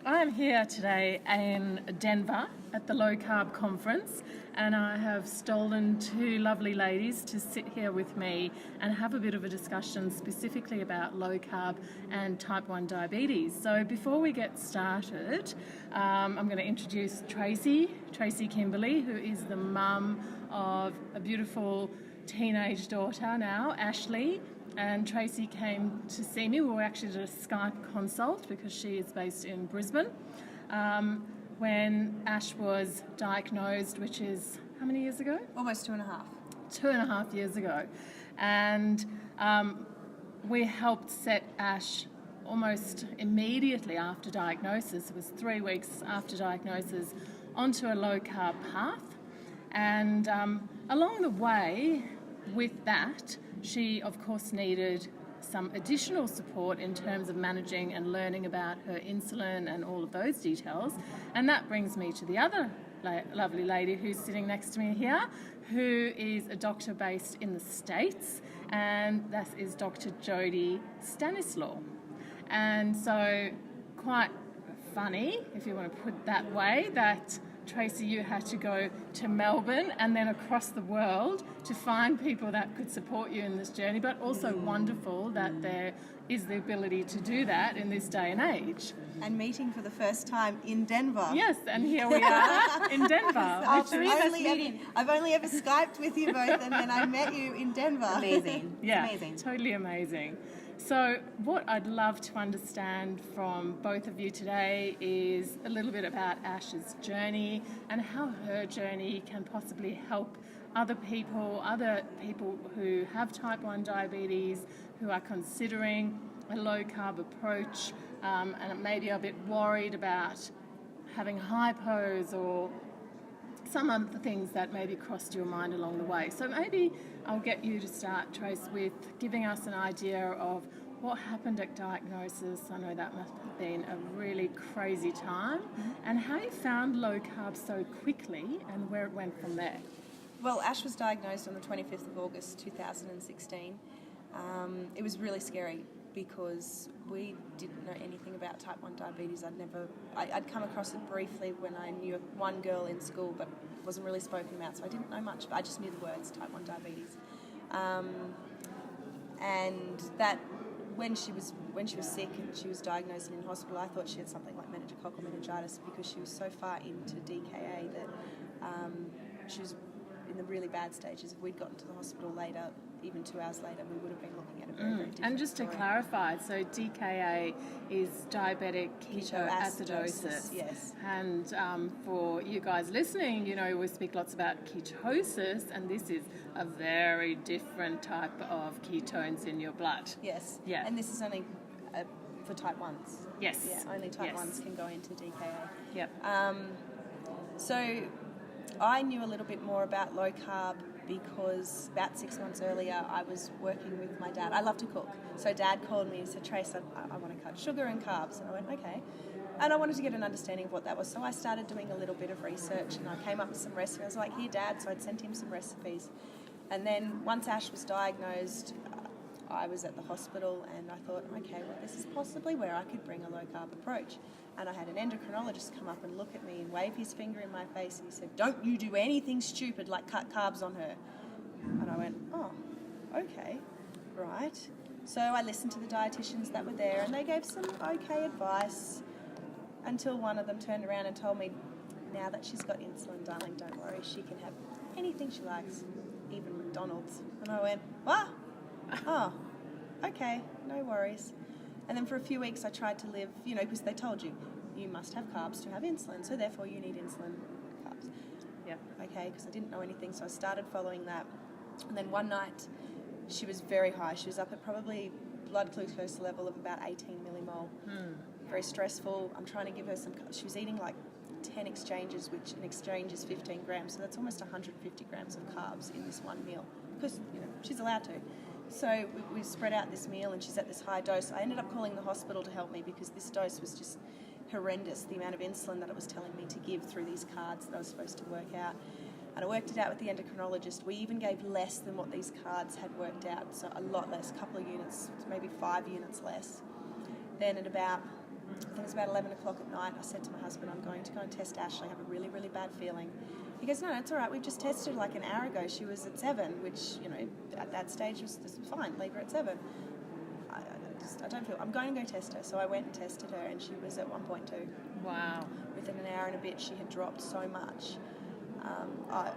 I'm here today in Denver at the Low Carb Conference, and I have stolen two lovely ladies to sit here with me and have a bit of a discussion specifically about low carb and type 1 diabetes. So before we get started, I'm going to introduce Tracy Kimberley, who is the mum of a beautiful teenage daughter now, Ashley. And Tracy came to see me. We were actually at a Skype consult because she is based in Brisbane. When Ash was diagnosed, which is how many years ago? Almost 2.5. 2.5 years ago. And we helped set Ash almost immediately after diagnosis. It was 3 weeks after diagnosis onto a low carb path. And along the way with that, she, of course, needed some additional support in terms of managing and learning about her insulin and all of those details. And that brings me to the other lovely lady who's sitting next to me here, who is a doctor based in the States, and that is Dr. Jody Stanislaw. And so quite funny, if you want to put it that way, that Tracy, you had to go to Melbourne and then across the world to find people that could support you in this journey, but also wonderful that there is the ability to do that in this day and age. And meeting for the first time in Denver. Yes, and here we are in Denver. I've only ever Skyped with you both, and then I met you in Denver. Amazing. Yeah, amazing. Totally amazing. So what I'd love to understand from both of you today is a little bit about Ash's journey and how her journey can possibly help other people who have type 1 diabetes, who are considering a low carb approach and maybe are a bit worried about having hypos or some of the things that maybe crossed your mind along the way. So maybe I'll get you to start, Trace, with giving us an idea of what happened at diagnosis. I know that must have been a really crazy time, and how you found low carb so quickly and where it went from there. Well, Ash was diagnosed on the 25th of August 2016. It was really scary because we didn't know anything about type 1 diabetes. I'd come across it briefly when I knew one girl in school, but it wasn't really spoken about, so I didn't know much. I just knew the words type 1 diabetes. And that when she was sick and she was diagnosed and in hospital, I thought she had something like meningococcal meningitis because she was so far into DKA that she was in the really bad stages. If we'd gotten to the hospital later, even 2 hours later, we would have been looking at a very different And just to clarify, so DKA is diabetic ketoacidosis. Yes. And for you guys listening, you know, we speak lots about ketosis, and this is a very different type of ketones in your blood. Yes. Yeah. And this is only for type 1s. Yes. Yeah, only type 1s can go into DKA. Yep. So I knew a little bit more about low carb because about 6 months earlier I was working with my dad. I love to cook. So Dad called me and said, Trace, I want to cut sugar and carbs. And I went, okay. And I wanted to get an understanding of what that was. So I started doing a little bit of research and I came up with some recipes. I was like, here, Dad. So I'd sent him some recipes. And then once Ash was diagnosed, I was at the hospital and I thought, okay, well, this is possibly where I could bring a low carb approach. And I had an endocrinologist come up and look at me and wave his finger in my face and he said, don't you do anything stupid like cut carbs on her. And I went, oh, okay, right. So I listened to the dietitians that were there and they gave some okay advice until one of them turned around and told me, now that she's got insulin, darling, don't worry, she can have anything she likes, even McDonald's. And I went, what? Oh, okay, no worries. And then for a few weeks I tried to live, you know, because they told you must have carbs to have insulin, so therefore you need insulin carbs. Yeah. Okay, because I didn't know anything, so I started following that. And then one night she was very high. She was up at probably blood glucose level of about 18 millimole. Very stressful. I'm trying to give her some, she was eating like 10 exchanges, which an exchange is 15 grams, so that's almost 150 grams of carbs in this one meal, because, you know, she's allowed to. So we spread out this meal and she's at this high dose. I ended up calling the hospital to help me because this dose was just horrendous, the amount of insulin that it was telling me to give through these cards that I was supposed to work out. And I worked it out with the endocrinologist. We even gave less than what these cards had worked out, so a lot less, a couple of units, maybe 5 units less. Then at about I think it was about 11 o'clock at night. I said to my husband, I'm going to go and test Ashley. I have a really, really bad feeling. He goes, no, it's all right. We've just tested her like an hour ago. She was at 7, which, you know, at that stage was fine. Leave her at 7. I don't feel... I'm going to go test her. So I went and tested her, and she was at 1.2. Wow. Within an hour and a bit, she had dropped so much. I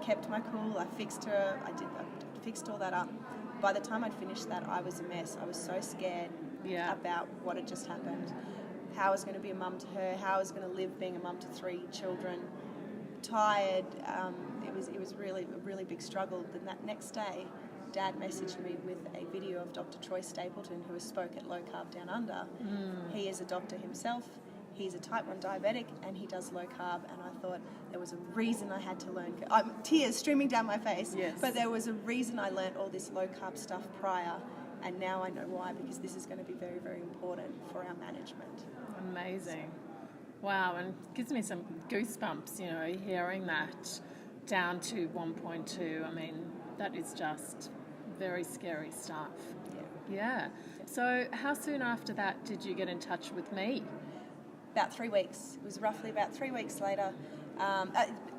kept my cool. I fixed her. I fixed all that up. By the time I'd finished that, I was a mess. I was so scared about what had just happened. How I was going to be a mum to her. How I was going to live being a mum to 3 children. Tired. It was really a really big struggle. Then that next day, Dad messaged me with a video of Dr. Troy Stapleton, who spoke at Low Carb Down Under. He is a doctor himself. He's a type 1 diabetic, and he does low carb, and I thought there was a reason I had to learn. Tears streaming down my face. Yes. But there was a reason I learned all this low carb stuff prior, and now I know why, because this is going to be very, very important for our management. Amazing. Wow, and it gives me some goosebumps, you know, hearing that down to 1.2. I mean, that is just very scary stuff. Yeah. So how soon after that did you get in touch with me? About 3 weeks. It was roughly about 3 weeks later,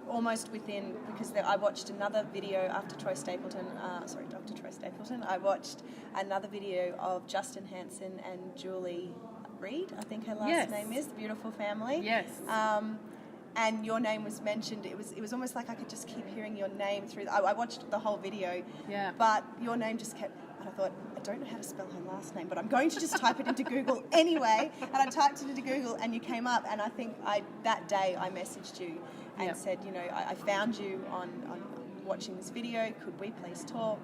almost within, because I watched another video after Dr. Troy Stapleton. I watched another video of Justin Hanson and Julie Reed, I think her last name is, the beautiful family. Yes. And your name was mentioned. It was almost like I could just keep hearing your name through. I watched the whole video, but your name just kept. And I thought, I don't know how to spell her last name, but I'm going to just type it into Google anyway. And I typed it into Google, and you came up. And I think that day I messaged you and said, you know, I found you on watching this video. Could we please talk?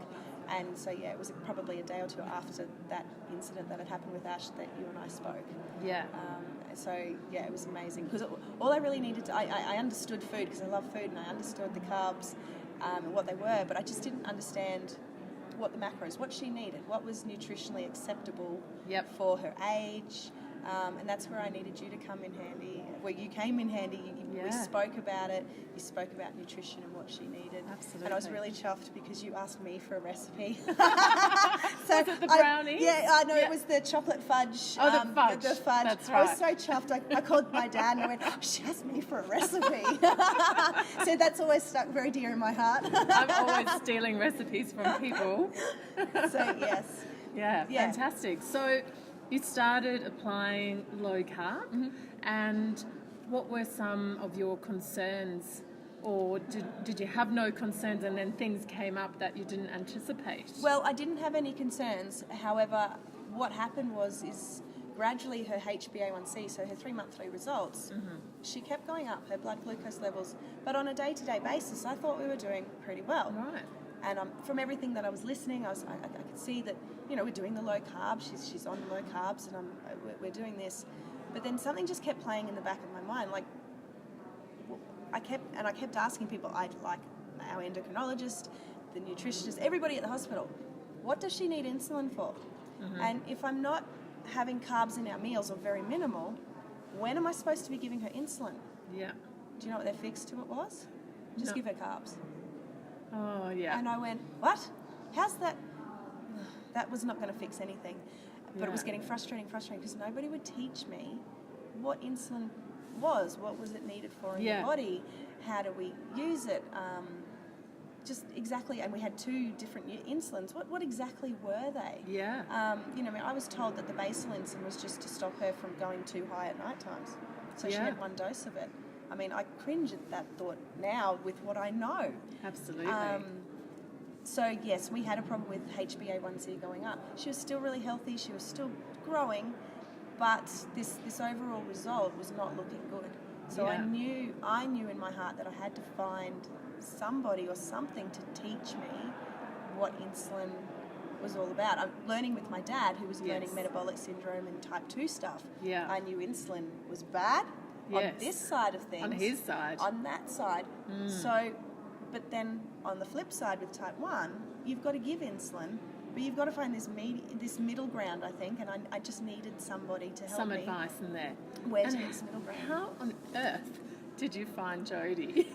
And so, it was probably a day or two after that incident that had happened with Ash that you and I spoke. Yeah. So, it was amazing. Because all I really needed to... I understood food because I love food, and I understood the carbs and what they were, but I just didn't understand what the macros, what she needed, what was nutritionally acceptable for her age. And that's where I needed you to come in handy. Where you came in handy, we spoke about it. You spoke about nutrition and what she needed. Absolutely. And I was really chuffed because you asked me for a recipe. So was it the brownies? It was the chocolate fudge. Oh, the fudge. The fudge. That's right. I was so chuffed. I called my dad and I went, she asked me for a recipe. So that's always stuck very dear in my heart. I'm always stealing recipes from people. So, yes. Yeah, fantastic. So you started applying low carb, and what were some of your concerns, or did you have no concerns and then things came up that you didn't anticipate? Well, I didn't have any concerns. However, what happened is gradually her HbA1c, so her 3-monthly results, she kept going up, her blood glucose levels. But on a day-to-day basis, I thought we were doing pretty well. Right. And from everything that I was listening, I could see that, you know, we're doing the low carb. She's on low carbs, and we're doing this. But then something just kept playing in the back of my mind. Like, I kept asking people, like our endocrinologist, the nutritionist, everybody at the hospital, what does she need insulin for? And if I'm not having carbs in our meals or very minimal, when am I supposed to be giving her insulin? Yeah. Do you know what their fix to it was? Just give her carbs. Oh, yeah. And I went, what? How's that? That was not going to fix anything. But it was getting frustrating because nobody would teach me what insulin was. What was it needed for in your body? How do we use it? Just exactly. And we had 2 different insulins. What exactly were they? Yeah. I was told that the basal insulin was just to stop her from going too high at night times. So she had 1 dose of it. I mean, I cringe at that thought now with what I know. Absolutely. So, yes, we had a problem with HbA1c going up. She was still really healthy. She was still growing. But this overall result was not looking good. So I knew in my heart that I had to find somebody or something to teach me what insulin was all about. I'm learning with my dad, who was learning metabolic syndrome and type 2 stuff. Yeah. I knew insulin was bad on this side of things. On his side. On that side. So, but then on the flip side with type 1, you've got to give insulin, but you've got to find this middle ground, I think, and I just needed somebody to help me. Some advice in there. Where to get this middle ground. How on earth did you find Jodie?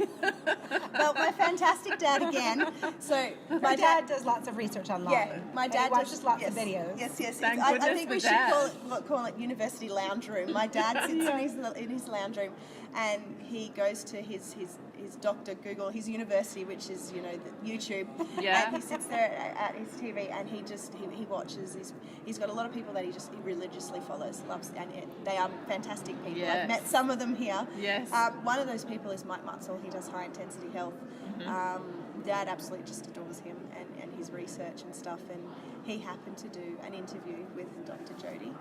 Well, my fantastic dad again. So My dad does lots of research online. Yeah, my dad and he watches lots of yes, videos. Yes. Thank I goodness think for we should Dad. call it University Lounge Room. My dad sits in his lounge room, and he goes to his Dr. Google, his university, which is YouTube. Yeah. And he sits there at his TV, and he watches. He's got a lot of people that he religiously follows, loves, and they are fantastic people. Yes. I've met some of them here. Yes. One of those people is Mike Mutzel. He does high intensity health. Dad absolutely just adores him and his research and stuff, and he happened to do an interview with Dr. Jodie.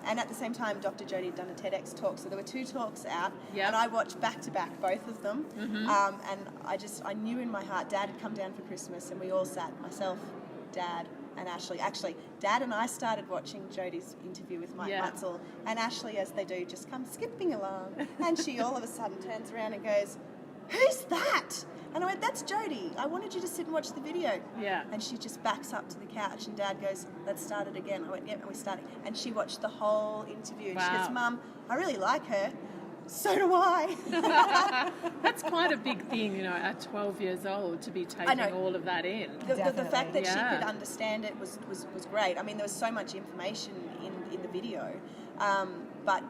And at the same time, Dr. Jodie had done a TEDx talk, so there were 2 talks out, Yep. and I watched back to back both of them. And I knew in my heart, Dad had come down for Christmas, and we all sat, myself, Dad, and Ashley. Actually, Dad and I started watching Jodie's interview with Mike Yeah. Mutzel, and Ashley, as they do, just comes skipping along, and she all of a sudden turns around and goes, "Who's that?" And I went, "That's Jodie. I wanted you to sit and watch the video." Yeah. And she just backs up to the couch, and Dad goes, "Let's start it again." I went, "Yep," and we started. And she watched the whole interview, and she Wow. goes, "Mum, I really like her." So do I. That's quite a big thing, at 12 years old, to be taking know. all of that in. The Definitely. fact that Yeah. she could understand it was great. I mean, there was so much information in the video, but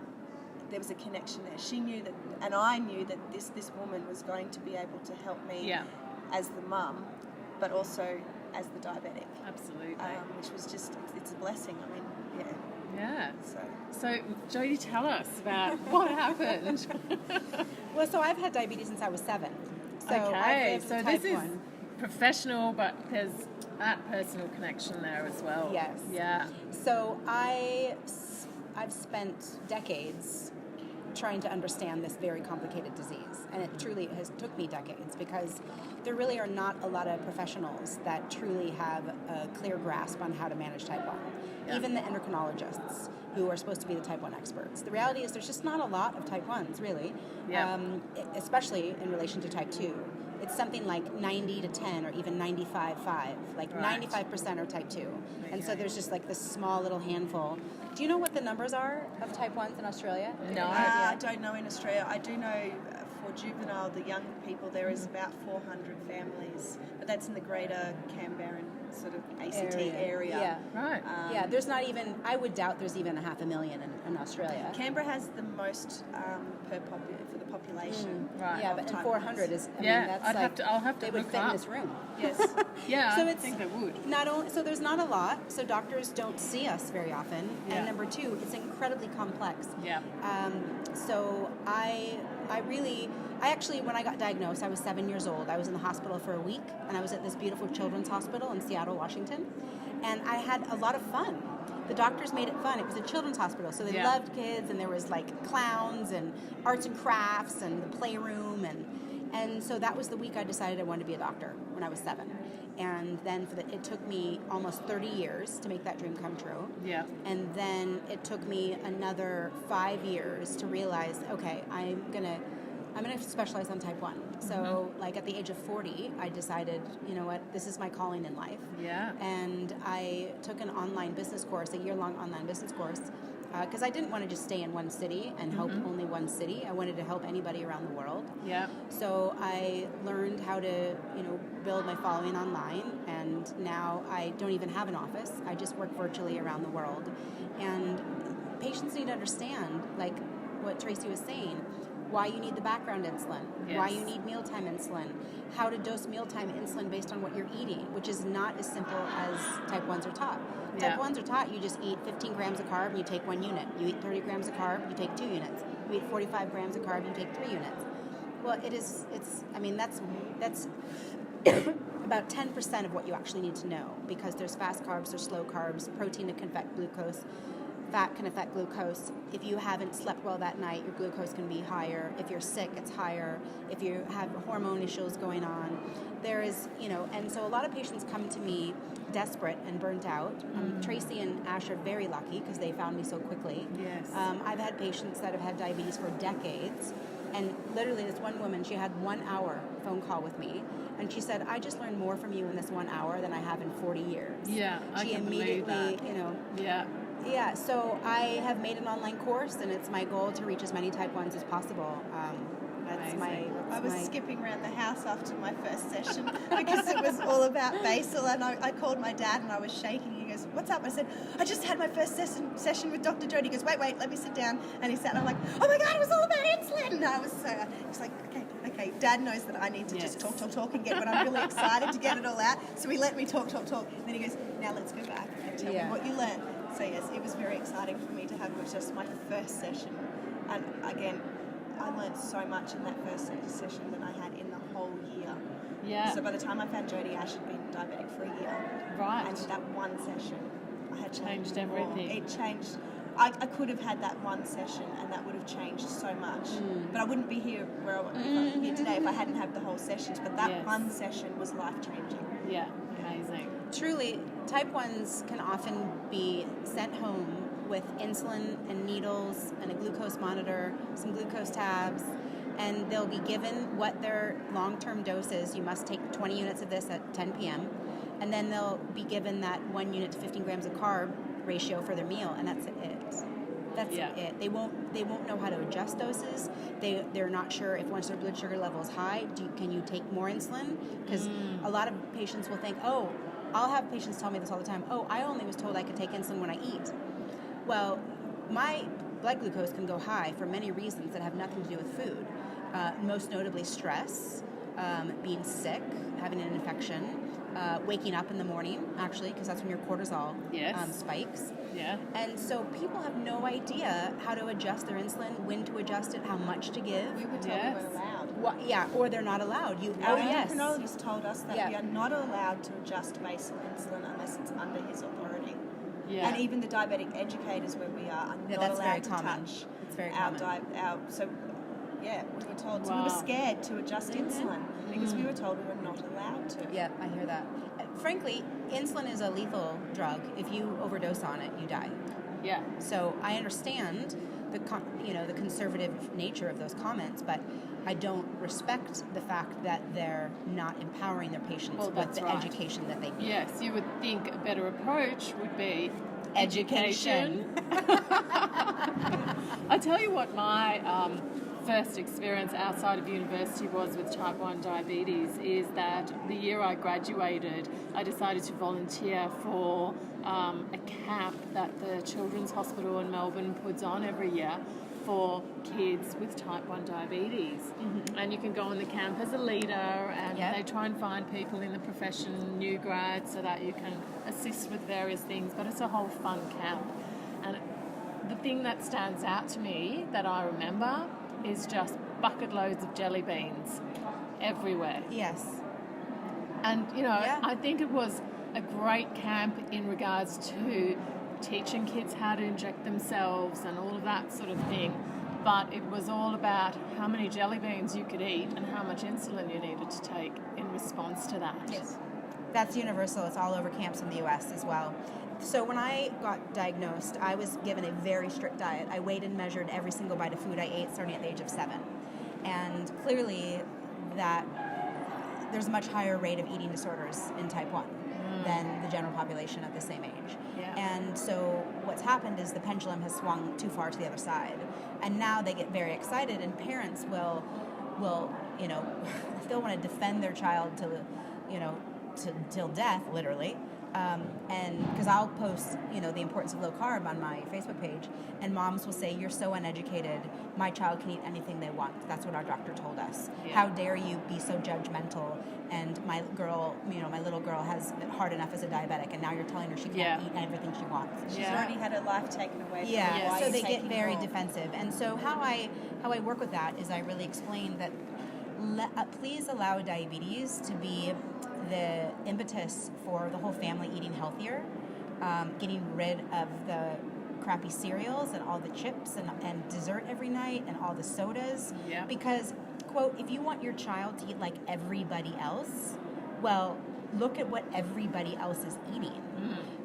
there was a connection there. She knew that, and I knew that this woman was going to be able to help me Yeah. as the mum, but also as the diabetic, Absolutely. which was just, it's a blessing. I mean, yeah. Yeah. So So, Jodie, tell us about what happened. Well, so I've had diabetes since I was 7. So I've Okay, lived so with this type is 1. professional, but there's that personal connection there as well. Yes. Yeah. So I've spent decades trying to understand this very complicated disease, and it truly has took me decades because there really are not a lot of professionals that truly have a clear grasp on how to manage type 1. Yeah. Even the endocrinologists who are supposed to be the type 1 experts. The reality is there's just not a lot of type 1s really, Yeah. Especially in relation to type 2. It's something like 90 to 10 or even 95-5. Like Right. 95% are type 2. And so Okay. there's just like this small little handful. Do you know what the numbers are of type 1s in Australia? No. I don't know in Australia. I do know for juvenile, the young people, there is about 400 families, but that's in the greater Canberra sort of ACT area. Yeah. Right. Yeah, there's not even, I would doubt there's even 500,000 in Australia. Canberra has the most for the population. Right. Yeah, of but type and 400 is, I Yeah, mean, that's I'll like, have to they would look fit in up. this room. Yes. Yeah, So I it's think they would. Not only, so there's not a lot, so doctors don't see us very often. Yeah. And number 2, it's incredibly complex. Yeah. So I actually, when I got diagnosed, I was 7 years old. I was in the hospital for a week, and I was at this beautiful children's hospital in Seattle, Washington. And I had a lot of fun. The doctors made it fun. It was a children's hospital, so they Yeah. loved kids, and there was like clowns and arts and crafts and the playroom, and so that was the week I decided I wanted to be a doctor when I was 7. And then it took me almost 30 years to make that dream come true. Yeah. And then it took me another 5 years to realize, okay, I'm gonna specialize on type 1. So like at the age of 40, I decided, you know what, this is my calling in life. Yeah. And I took an online business course, a year-long online business course, because I didn't want to just stay in one city and help only one city. I wanted to help anybody around the world. Yeah. So I learned how to, build my following online, and now I don't even have an office. I just work virtually around the world. And patients need to understand, like what Tracy was saying, why you need the background insulin, why Yes. you need mealtime insulin, how to dose mealtime insulin based on what you're eating, which is not as simple as type 1s are taught. Yeah. Type 1s are taught you just eat 15 grams of carb and you take 1 unit. You eat 30 grams of carb, you take 2 units. You eat 45 grams of carb, you take 3 units. Well, that's about 10% of what you actually need to know, because there's fast carbs, there's slow carbs, protein can affect glucose, fat can affect glucose. If you haven't slept well that night, your glucose can be higher. If you're sick, it's higher. If you have hormone issues going on, there is, and so a lot of patients come to me desperate and burnt out. Tracy and Ash are very lucky because they found me so quickly. Yes. I've had patients that have had diabetes for decades, and literally this one woman, she had 1 hour phone call with me, and she said, I just learned more from you in this 1 hour than I have in 40 years. Yeah, I She can believe immediately, that. Yeah. Yeah, so I have made an online course, and it's my goal to reach as many type 1s as possible. I was skipping around the house after my first session because it was all about basal, and I called my dad and I was shaking. He goes, "What's up?" I said, "I just had my first session with Dr. Jody." He goes, wait, let me sit down. And he sat and I'm like, "Oh my God, it was all about insulin." And I was he's like, okay, Dad knows that I need to just talk and get when I'm really excited to get it all out. So he let me talk. And then he goes, "Now let's go back and tell me what you learned." So yes, it was very exciting for me to have. It was just my first session. And again, I learned so much in that first session that I had in the whole year. Yeah. So by the time I found Jody, Ash had been diabetic for a year. Right. And that one session, I had Changed learned more. everything. It changed. I could have had that one session and that would have changed so much. But I wouldn't be here where I'm here today if I hadn't had the whole sessions. But that one session was life-changing. Yeah, amazing. Truly, type 1s can often be sent home with insulin and needles and a glucose monitor, some glucose tabs, and they'll be given what their long-term dose is. You must take 20 units of this at 10 p.m. And then they'll be given that 1 unit to 15 grams of carb ratio for their meal, and that's it. That's it. They won't know how to adjust doses. They're not sure if once their blood sugar level is high, can you take more insulin? Because a lot of patients will think, I'll have patients tell me this all the time, I only was told I could take insulin when I eat. Well, my blood glucose can go high for many reasons that have nothing to do with food. Most notably stress, being sick, having an infection, waking up in the morning, actually, because that's when your cortisol spikes. Yeah. And so people have no idea how to adjust their insulin, when to adjust it, how much to give. We were told we weren't allowed. Or they're not allowed. Our endocrinologist told us that we are not allowed to adjust basal insulin unless it's under his authority. Yeah. And even the diabetic educators where we are not allowed to touch our diet. We were told. So we were scared to adjust insulin because we were told we were not allowed to. Yeah, I hear that. Frankly, insulin is a lethal drug. If you overdose on it, you die. Yeah. So I understand the conservative nature of those comments, but I don't respect the fact that they're not empowering their patients with the education that they need. Yes, you would think a better approach would be education. I tell you what my first experience outside of university was with type 1 diabetes is that the year I graduated, I decided to volunteer for a camp that the Children's Hospital in Melbourne puts on every year for kids with type 1 diabetes. And you can go on the camp as a leader, and they try and find people in the profession, new grads, so that you can assist with various things, but it's a whole fun camp. And the thing that stands out to me that I remember is just bucket loads of jelly beans everywhere. Yes. And, I think it was a great camp in regards to teaching kids how to inject themselves and all of that sort of thing. But it was all about how many jelly beans you could eat and how much insulin you needed to take in response to that. Yes. That's universal. It's all over camps in the U.S. as well. So when I got diagnosed, I was given a very strict diet. I weighed and measured every single bite of food I ate starting at the age of 7. And clearly that there's a much higher rate of eating disorders in type 1 than the general population at the same age. Yeah. And so what's happened is the pendulum has swung too far to the other side. And now they get very excited, and parents will they'll want to defend their child till death, literally. And because I'll post, the importance of low carb on my Facebook page, and moms will say, "You're so uneducated. My child can eat anything they want. That's what our doctor told us. Yeah. How dare you be so judgmental? And my little girl has it hard enough as a diabetic, and now you're telling her she can't eat everything she wants." She's already had her life taken away from her. Yeah, Why so are you they get taking very more? defensive. And so how I work with that is I really explain that please allow diabetes to be the impetus for the whole family eating healthier, getting rid of the crappy cereals and all the chips and dessert every night and all the sodas. Yeah. Because, quote, if you want your child to eat like everybody else, well, look at what everybody else is eating.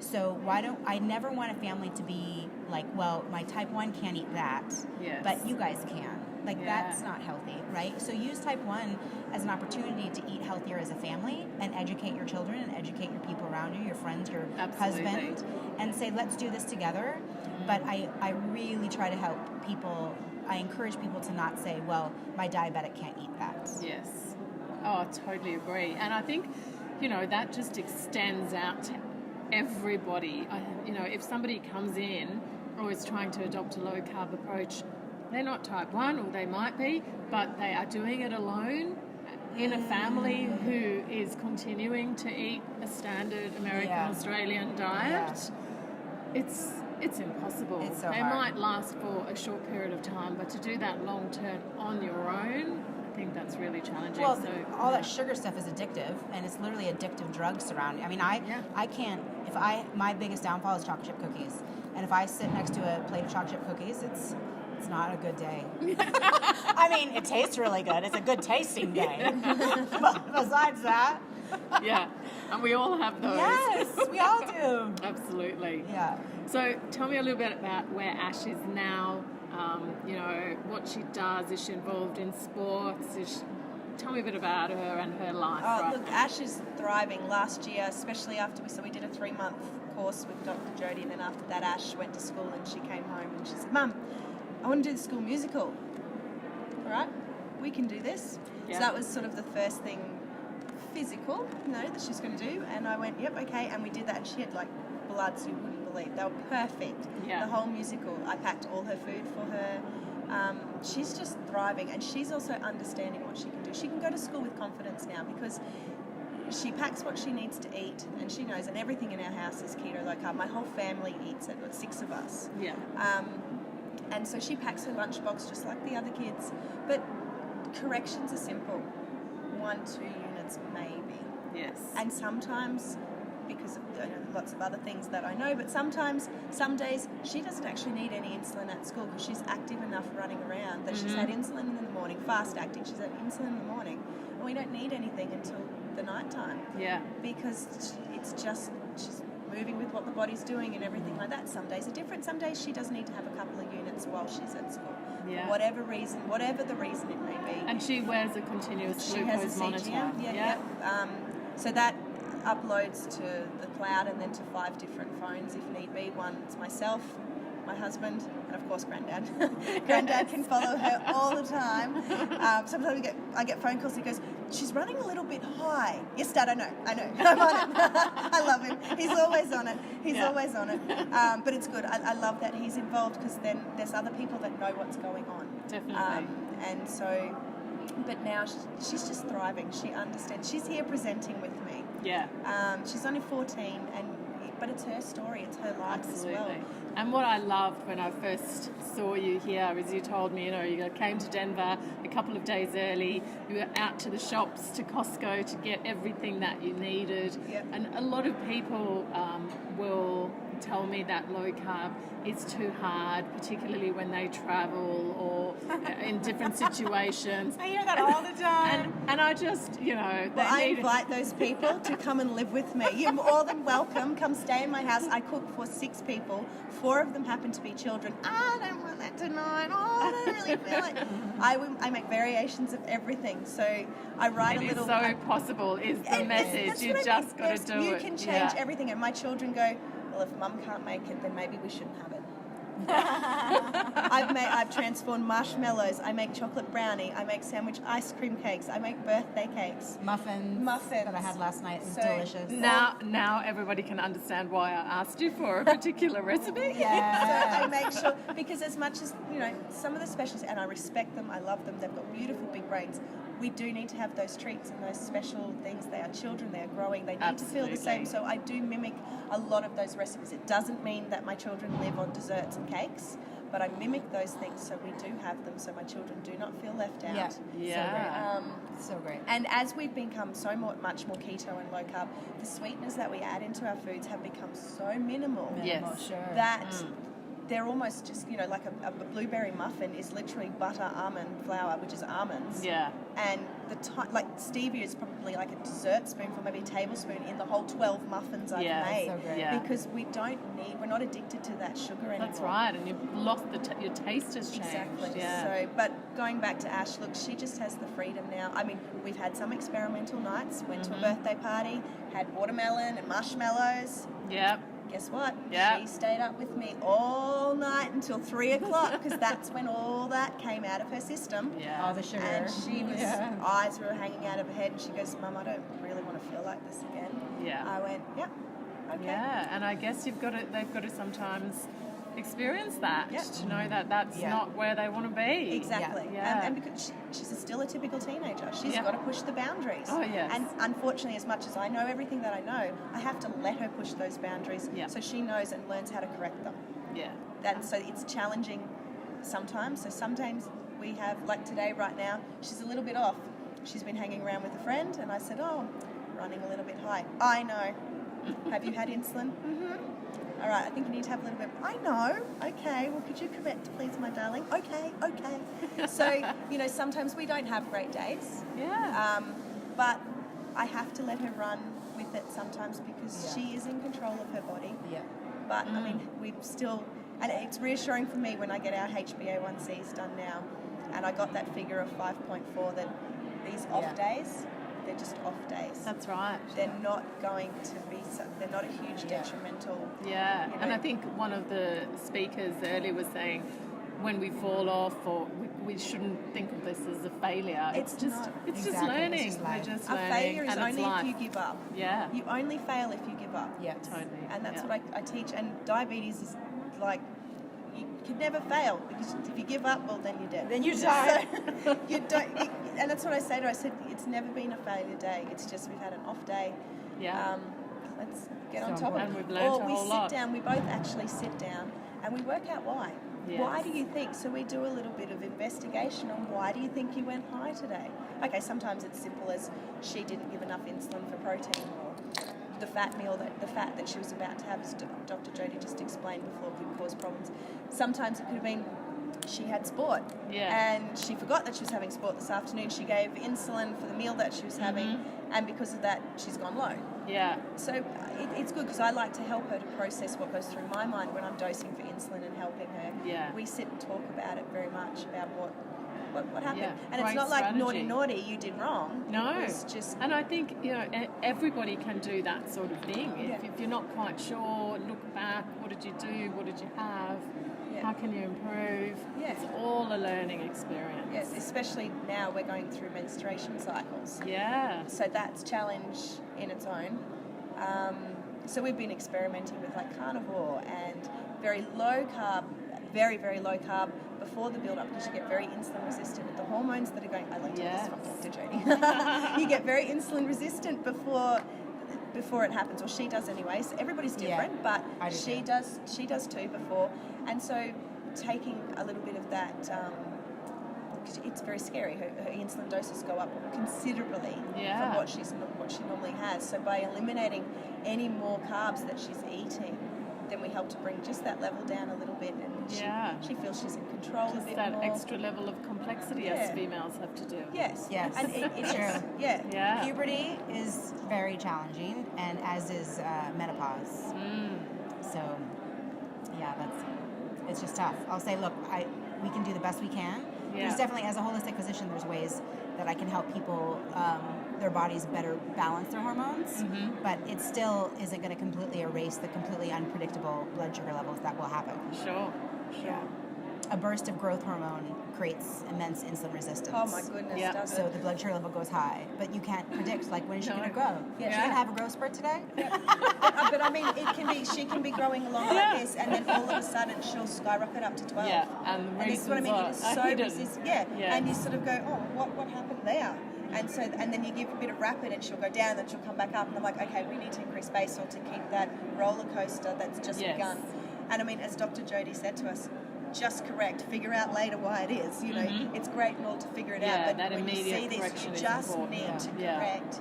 So I never want a family to be like, well, my type 1 can't eat that, Yes. but you guys can. Like, Yeah. that's not healthy, right? So use type 1 as an opportunity to eat healthier as a family and educate your children and educate your people around you, your friends, your Absolutely. husband, and say, let's do this together. But I really try to help people. I encourage people to not say, well, my diabetic can't eat that. Yes. Oh, I totally agree. And I think, that just extends out to everybody. If somebody comes in or is trying to adopt a low-carb approach, they're not type 1, or they might be, but they are doing it alone in a family who is continuing to eat a standard American, Yeah. Australian diet. It's impossible. It's so they hard. might last for a short period of time, but to do that long term on your own, I think that's really challenging. Well, So all that sugar stuff is addictive, and it's literally addictive drugs surrounding. I mean, I can't. My biggest downfall is chocolate chip cookies, and if I sit next to a plate of chocolate chip cookies, it's not a good day. I mean, it tastes really good. It's a good tasting day. But besides that, yeah, and we all have those. yes, we all do. Absolutely. Yeah. So tell me a little bit about where Ash is now. What she does. Is she involved in sports? Tell me a bit about her and her life. Oh, right look, now. Ash is thriving. Last year, especially after we did a 3-month course with Dr. Jody, and then after that, Ash went to school and she came home and she said, "Mum, I want to do the school musical." All right, we can do this. Yeah. So that was sort of the first thing physical, that she's going to do. And I went, "Yep, okay." And we did that. And she had like bloods you wouldn't believe. They were perfect. Yeah. The whole musical. I packed all her food for her. She's just thriving, and she's also understanding what she can do. She can go to school with confidence now because she packs what she needs to eat, and she knows. And everything in our house is keto, low carb. My whole family eats it. Got 6 of us. Yeah. And so she packs her lunchbox just like the other kids. But corrections are simple. 1-2 units maybe. Yes. And sometimes, because of lots of other things that I know, but sometimes, some days, she doesn't actually need any insulin at school because she's active enough running around that she's had insulin in the morning, fast acting, she's had insulin in the morning, and we don't need anything until the night time. Yeah. Because it's just, she's moving with what the body's doing and everything like that. Some days are different. Some days she does need to have a couple of units while she's at school. Yeah. For whatever reason, whatever the reason it may be. And she wears a continuous She glucose has a monitor. CGM. Yeah. So that uploads to the cloud and then to 5 different phones if need be. One's myself, my husband, and of course Granddad. Granddad can follow her all the time. Sometimes I get phone calls. He goes, "She's running a little bit high." "Yes, Dad, I know. I'm on it." I love him. He's always on it. Always on it. But it's good. I love that he's involved because then there's other people that know what's going on. Definitely. And so, but now she's just thriving. She understands. She's here presenting with me. Yeah. She's only 14, but it's her story. It's her life Absolutely. as well. And what I loved when I first saw you here is you told me, you came to Denver a couple of days early, you were out to the shops, to Costco to get everything that you needed. Yep. And a lot of people will tell me that low carb is too hard, particularly when they travel or in different situations. I hear that all the time. And I just, Well, I invite those people to come and live with me. You're more than welcome. Come stay in my house. I cook for 6 people. 4 of them happen to be children. I don't want that tonight. Oh, I don't really feel it. I make variations of everything. So I write a little... It is so possible is the And message. that's You what I just mean. got to do You it. can change everything. And my children go, "Well, if Mum can't make it, then maybe we shouldn't have it." I've transformed marshmallows. I make chocolate brownie. I make sandwich ice cream cakes. I make birthday cakes. Muffins that I had last night. It's So- delicious. Now everybody can understand why I asked you for a particular recipe. Yeah. So I make sure, because as much as, some of the specials, and I respect them, I love them, they've got beautiful big brains, we do need to have those treats and those special things. They are children, they are growing, they need to feel the same. Absolutely. So I do mimic a lot of those recipes. It doesn't mean that my children live on desserts and cakes, but I mimic those things so we do have them so my children do not feel left out. Yeah. Yeah. So great. And as we've become much more keto and low carb, the sweeteners that we add into our foods have become so minimal Yes. Sure. that they're almost just, like a blueberry muffin is literally butter, almond flour, which is almonds. Yeah. And like stevia is probably like a dessert spoonful, maybe a tablespoon in the whole 12 muffins I've made. so great. Yeah. Because we're not addicted to that sugar anymore. That's right, and you've lost your taste has changed. Exactly. Yeah. So, but going back to Ash, look, she just has the freedom now. I mean, we've had some experimental nights, went to a birthday party, had watermelon and marshmallows. Yep. Guess what? Yeah. She stayed up with me all night until 3 o'clock because that's when all that came out of her system. Yeah. All the sugar. And she was, eyes were hanging out of her head, and she goes, Mum, I don't really want to feel like this again. Yeah. I went, yeah, okay. Yeah, and I guess they've got to sometimes experience that Yep. to know that that's Yeah. not where they want to be. Exactly. Yeah. And because she's still a typical teenager. She's Yeah. got to push the boundaries. Oh, yes. And unfortunately, as much as I know everything that I know, I have to let her push those boundaries Yeah. so she knows and learns how to correct them. Yeah. And so it's challenging sometimes. So sometimes we have, like today, right now, she's a little bit off. She's been hanging around with a friend, and I said, oh, running a little bit high. I know. Have you had insulin? Mm-hmm. All right, I think you need to have a little bit. I know. Okay, well, could you correct, please, my darling? Okay. So, sometimes we don't have great days. Yeah. But I have to let her run with it sometimes because she is in control of her body. Yeah. But, I mean, we still... And it's reassuring for me when I get our HbA1cs done now, and I got that figure of 5.4 that these off days, they're just off days. That's right. They're not going to be, they're not a huge detrimental. Yeah, you and know. I think one of the speakers earlier was saying when we fall off, or we shouldn't think of this as a failure. It's just not. it's Exactly. just learning. It's just life. We're just A learning, failure is and it's only life. if you give up. Yeah. You only fail if you give up. Yeah. Totally. And that's yeah. what I teach. And diabetes is like, you can never fail because if you give up, well, then you're dead. Then you die. So you don't. And that's what I say to her. I said, it's never been a failure day. It's just we've had an off day. Yeah. Let's get So on top of it. important. And we've learned or a we whole sit lot. down. We both actually sit down and we work out why. Yes. Why do you think? So we do a little bit of investigation on why do you think you went high today? Okay, sometimes it's simple as she didn't give enough insulin for protein, or the fat that she was about to have, as Dr. Jody just explained before, could cause problems. Sometimes it could have been she had sport, and she forgot that she was having sport this afternoon. She gave insulin for the meal that she was having, and because of that, she's gone low. Yeah. So it's good because I like to help her to process what goes through my mind when I'm dosing for insulin and helping her. Yeah. We sit and talk about it very much, about what happened. Yeah, And it's great not like strategy. naughty, you did wrong. No. It's just... And I think, everybody can do that sort of thing. Yeah. If you're not quite sure, look back, what did you do, what did you have, how can you improve? Yeah. It's all a learning experience. Yes, especially now we're going through menstruation cycles. Yeah. So that's challenge in its own. So we've been experimenting with like carnivore and very low carb, very, very low carb before the build-up because you get very insulin resistant with the hormones that are going... I learned Yes. this from Dr. Jody. You get very insulin resistant before it happens, or she does anyway. So everybody's different, but I do she too. does too before. And so taking a little bit of that... it's very scary. Her insulin doses go up considerably from what she normally has. So by eliminating any more carbs that she's eating, then we help to bring just that level down a little bit, and she feels she's in control a Just bit that more. extra level of complexity us females have to do. Yes. Yes. And it True. is. Yeah. Yeah. Puberty is very challenging, and as is menopause. So, yeah, it's just tough. I'll say, look, we can do the best we can. Yeah. There's definitely, as a holistic physician, there's ways that I can help people, their bodies better balance their hormones, but it still isn't going to completely erase the completely unpredictable blood sugar levels that will happen. Sure. Yeah. A burst of growth hormone creates immense insulin resistance. Oh my goodness, Yeah. does So it? the blood sugar level goes high, but you can't predict, like, when is she No. going to grow? Yeah. Is she going to have a growth spurt today? But I mean, she can be growing along like this, and then all of a sudden she'll skyrocket up to 12. Yeah, and the And this is what I mean. It is reasons are so hidden. resistant. Yeah. And you sort of go, oh, what happened there? And so, and then you give a bit of rapid, and she'll go down, then she'll come back up, and I'm like, okay, we need to increase basal to keep that roller coaster that's just Yes. begun. And I mean, as Dr. Jody said to us, just correct, figure out later why it is. You know, it's great and all to figure it Yeah, out, but that when you immediate see this, correction you is just important. need to Yeah. correct.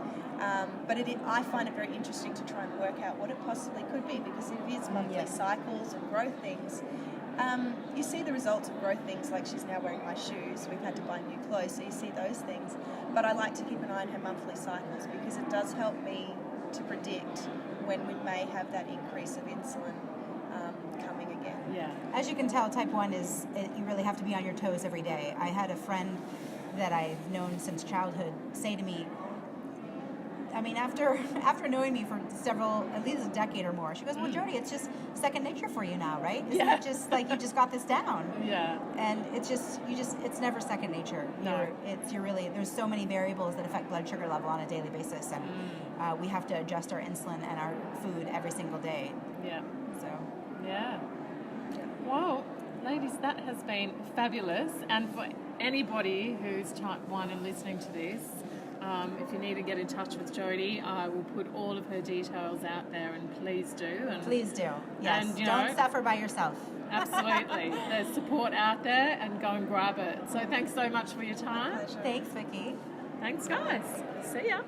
But I find it very interesting to try and work out what it possibly could be, because it is monthly cycles and growth things. You see the results of growth, things like she's now wearing my shoes, we've had to buy new clothes, so you see those things. But I like to keep an eye on her monthly cycles because it does help me to predict when we may have that increase of insulin coming again. Yeah. As you can tell, type 1 is, you really have to be on your toes every day. I had a friend that I've known since childhood say to me, I mean, after knowing me for at least a decade or more, she goes, well, Jody, it's just second nature for you now, right? Isn't it just like you just got this down? Yeah. And it's never second nature. No. You're really, there's so many variables that affect blood sugar level on a daily basis, and we have to adjust our insulin and our food every single day. Yeah. So. Yeah. Well, ladies, that has been fabulous. And for anybody who's type 1 and listening to this, if you need to get in touch with Jody, I will put all of her details out there, and please do. And Please do. Yes. And, Don't suffer by yourself. absolutely. There's support out there, and go and grab it. So thanks so much for your time. Pleasure. Thanks, Vicky. Thanks, guys. See ya.